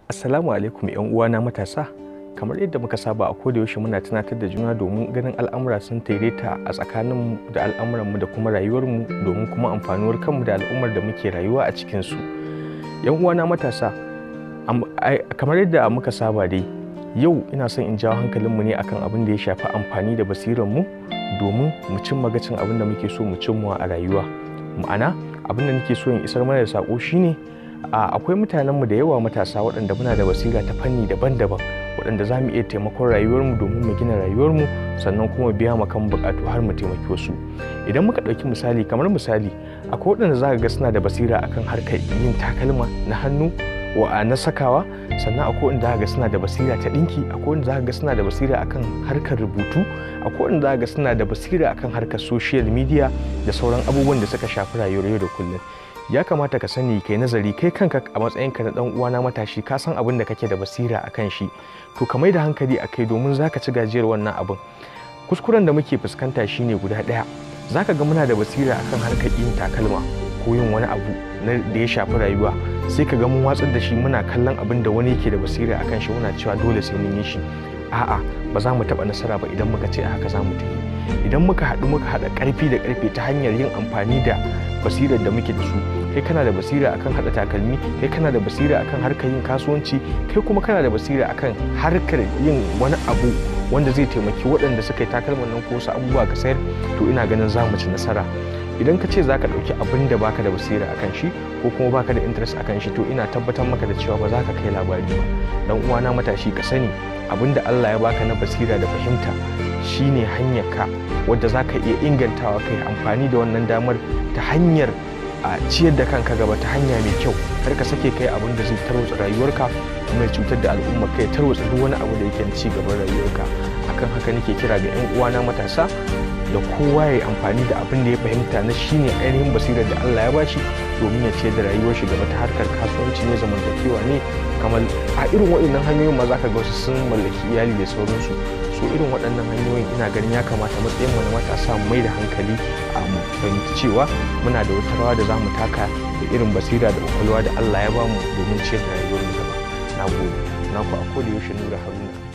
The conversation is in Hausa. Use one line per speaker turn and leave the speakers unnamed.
Assalamu alaikum ‘yan uwana matasa. Kamar yadda muka saba a koda yaushe muna tunatar da juna domin ganin al'amura sun daidaita a tsakaninmu da al'amuranmu da kuma rayuwarmu domin kuma amfanuwar kanmu da al'ummar da muke rayuwa a cikinsu. ‘Yan uwana matasa, kamar yadda muka saba dai, yau ina son in jawo hankalinmu ne akan abin da ya shafi amfani da basiranmu domin mu cimma gacin abin da muke so mu cimma a rayuwa. Ma'ana, abin da nake so in isar mana da saƙo shine akwai mutanenmu da yawa matasa waɗanda muna da basira ta fanni daban-daban waɗanda za mu iya taimakon rayuwarmu domin mu gina rayuwarmu sannan kuma biya ma kan buƙatu har mu taimaki wasu. Idan muka ɗauki misali, kamar misali, akwai waɗanda za ka ga suna da basira akan harkar yin takalma na hannu na sakawa, sannan akwai wanda za ka ga suna da basira ta ɗinki, akwai wanda za ka ga suna da basira akan harkar rubutu, akwai wanda za ka ga suna da basira akan harkar social media da sauran abubuwan da suka shafi rayuwar yau da kullum. Ya kamata ka sani, kai nazari, kai kanka a matsayinka na dan uwana matashi ka san abin da kake da basira akan shi, to ka mai da hankali akai domin zaka ci gajiyar wannan abin. Kuskuren da muke fuskanta shine guda ɗaya, zaka ga muna da basira akan harkar yin takalma ko yin wani abu da ya shafi rayuwa, sai ka ga mun watsar da shi muna kallon abin da wani yake da basira akan shi muna cewa dole sai mun yi shi. A'a, ba za mu taɓa nasara ba idan muka ce a haka za mu tafi. Idan muka haɗa ƙarfi da ƙarfe ta hanyar yin amfani da basirar da muke da su, kai kana da basira akan haɗa takalmi, kai kana da basira akan harkar yin kasuwanci, kai kuma kana da basira akan harkar yin wani abu wanda zai taimaki waɗanda suka yi takalman nan ko wasu abubuwa ka sayar, to ina ganin za mu ci nasara. Idan ka ce za ka ɗauki abin da baka da basira akan shi ko kuma baka da interest akan shi, to ina tabbatar maka da cewa ba za ka kai labari ba. Dan uwana matashi, ka sani abin da Allah ya baka na basira da fahimta shine hanyar ka wadda za ka iya ingantawa, kai amfani da wannan damar ta hanyar a ciyar da kanka gaba ta hanya mai kyau. Kar ka sake kai abin da zai tarwatsa rayuwarka kuma ya cutar da al'umma, kai tarwatsa duk wani abu da yake ci gaban rayuwarka. Akan haka nake kira ga 'yan uwana matasa da kowa ya yi amfani da abin da ya fahimta na shine ainihin basirar da Allah ya bashi domin ya ciyar da rayuwar shi gaba ta harkar kasuwanci ne, zamantakewa ne, kamar a irin waɗannan hanyoyin ma za ka ga wasu sun mallaki iyali da sauransu. So irin waɗannan hanyoyin ina ganin ya kamata matsayin mu na matasa mu mai da hankali a mu fahimci cewa muna da wata rawa da za mu taka da irin basira da kwakwalwa da Allah ya bamu domin ciyar da rayuwar mu gaba. Na gode. Na ku a koda yaushe Nura Haruna.